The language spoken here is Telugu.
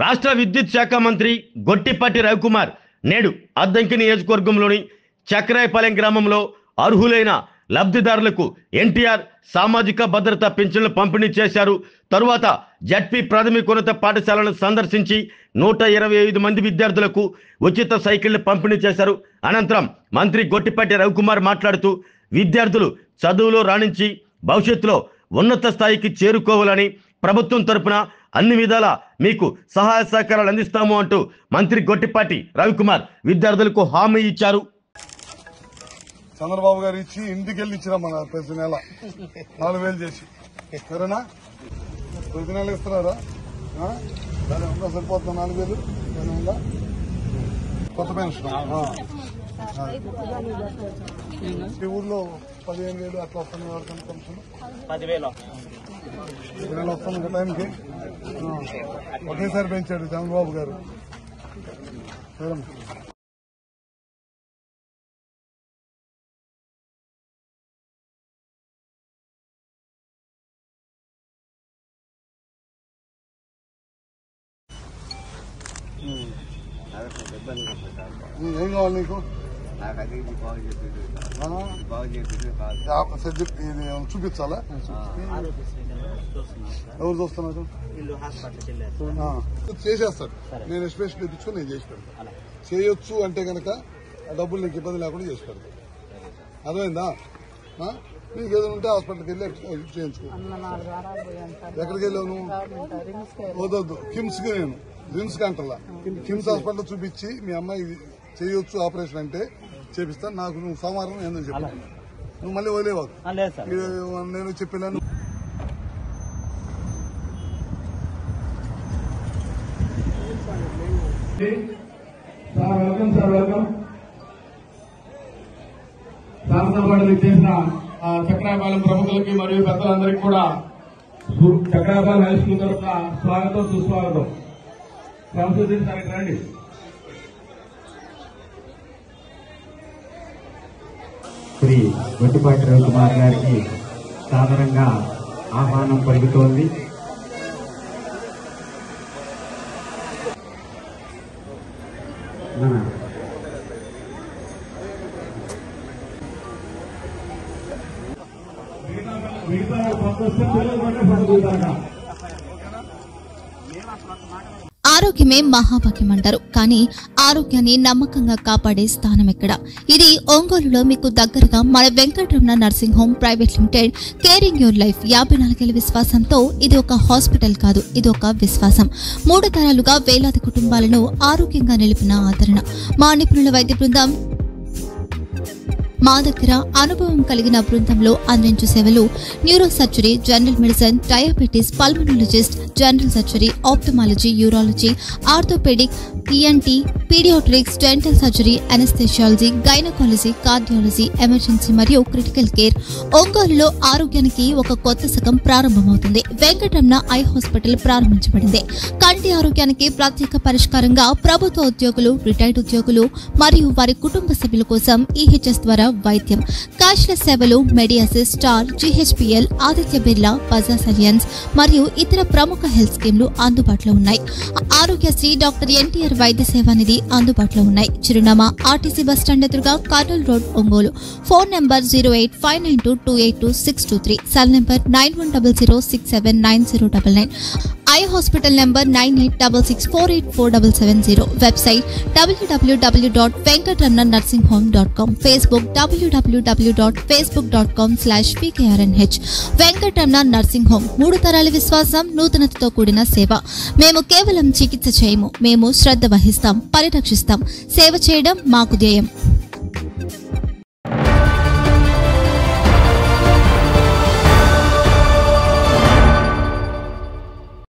రాష్ట్ర విద్యుత్ శాఖ మంత్రి గొట్టిపాటి రవికుమార్ నేడు అద్దంకి నియోజకవర్గంలోని చక్రాయపాలెం గ్రామంలో అర్హులైన లబ్ధిదారులకు ఎన్టీఆర్ సామాజిక భద్రత పింఛన్లు పంపిణీ చేశారు. తరువాత జడ్పీ ప్రాథమికోన్నత పాఠశాలను సందర్శించి 125 మంది విద్యార్థులకు ఉచిత సైకిళ్లు పంపిణీ చేశారు. అనంతరం మంత్రి గొట్టిపాటి రవికుమార్ మాట్లాడుతూ విద్యార్థులు చదువులో రాణించి భవిష్యత్తులో ఉన్నత స్థాయికి చేరుకోవాలని ప్రభుత్వం తరపున అన్ని విధాలా మీకు సహాయ సహకారాలు అందిస్తాము అంటూ మంత్రి గొట్టిపాటి రవికుమార్ విద్యార్థులకు హామీ ఇచ్చారు. చంద్రబాబు గారు ఇచ్చి ఇంటికెళ్ళి ఇచ్చినా మన ప్రతి నెల 4,000 చేసి సరేనా? ప్రతి నెల ఇస్తున్నారా? ఉందా సరిపోతున్నా 4,000 ఉందా? కొత్త పెన్షన్ ఈ ఊర్లో 15,000 అట్లా వస్తున్నాయి. ఎవరికైనా పెన్షన్ 10,000 ప్రతి నెల వస్తుంది టైంకి. ఒకేసారి పెంచాడు చంద్రబాబు గారు. సరేమ్మా. ఏం కావాలి నీకు? చూపించాలా? ఎవరు చూస్తున్నారు? చేసేస్తాడు. నేను ఎస్టిమేషన్ తెప్పించుకొని నేను చేసి పెడతాను. చేయొచ్చు అంటే కనుక డబ్బులు నీకు ఇబ్బంది లేకుండా చేసి పెడతాను. అర్థమైందా? నీకు ఏదైనా ఉంటే హాస్పిటల్కి వెళ్ళి చేయించుకో. ఎక్కడికి వెళ్ళావు నువ్వు? వద్దొద్దు, కిమ్స్కి. నేను రిమ్స్కి అంటలా, కిమ్స్ హాస్పిటల్ చూపించి మీ అమ్మాయి చేయొచ్చు ఆపరేషన్ అంటే చేపిస్తాను. నాకు నువ్వు సోమవారం ఏందో చెప్పాను. నువ్వు మళ్ళీ వదిలేవాకు. నేను చెప్పినాను. Welcome sir, welcome. శాసనసభకు చేసిన చక్రాయపాలెం ప్రముఖులకి మరియు పెద్దలందరికీ కూడా చక్రాయపాలెం హై స్కూల్ తరఫున స్వాగతం, సుస్వాగతం. సంస్కృతించడానికి రండి. శ్రీ గొట్టిపాటి రవికుమార్ గారికి సాధారణంగా ఆహ్వానం పలుకుతోంది. ఆరోగ్యమే మహాభాగ్యం అంటారు, కానీ ఆరోగ్యాన్ని నమ్మకంగా కాపాడే స్థానం ఎక్కడ? ఇది ఒంగోలులో మీకు దగ్గరగా మన Venkataramana nursing home private limited. Caring your life 54 ఏళ్ల విశ్వాసంతో ఇది ఒక హాస్పిటల్ కాదు, ఇది ఒక విశ్వాసం. 3 తరాలుగా వేలాది కుటుంబాలను ఆరోగ్యంగా నిలిపిన ఆదరణ. మా నిపుణుల వైద్య బృందం మా దగ్గర అనుభవం కలిగిన బృందంలో అందించే సేవలు neuro surgery, general medicine, diabetes, pulmonologist, general surgery, ophthalmology, urology, orthopaedic, ENT, paediatrics, dental surgery, anaesthesiology, gynaecology, cardiology, emergency మరియు క్రిటికల్ కేర్. ఒంగోలులో ఆరోగ్యానికి ఒక కొత్త శకం ప్రారంభమవుతుంది. వెంకటరమణ ఐ హాస్పిటల్ ప్రారంభించబడింది. కంటి ఆరోగ్యానికి ప్రత్యేక పరిష్కారంగా ప్రభుత్వ ఉద్యోగులు, రిటైర్డ్ ఉద్యోగులు మరియు వారి కుటుంబ సభ్యుల కోసం ఈహెచ్ఎస్ ద్వారా వైద్యం. క్యాష్లెస్ సేవలు మెడియాసిస్, స్టార్, జీహెచ్పీఎల్, ఆదిత్య బిర్లా, బజాజ్ అలియన్స్ మరియు ఇతర ప్రముఖ హెల్త్ స్కీమ్లు అందుబాటులో ఉన్నాయి. ఆరోగ్యశ్రీ, డాక్టర్ ఎన్టీఆర్ వైద్య సేవా నిధి అందుబాటులో ఉన్నాయి. చిరునామా ఆర్టీసీ బస్టాండ్ ఎదురుగా, Kurnool road, Ongole. Phone number 08592282623. Cell number 9100679099. Eye hospital number 9866484770. Website www.venkatramananursinghome.com. Facebook www.facebook.com/vkrnh. Venkataramana nursing home. 3 తరాల విశ్వాసం, నూతనతతో కూడిన సేవ. మేము కేవలం చికిత్స చేయము, మేము శ్రద్ధ వహిస్తాం, పరిరక్షిస్తాం. సేవ చేయడం మాకు ధ్యేయం.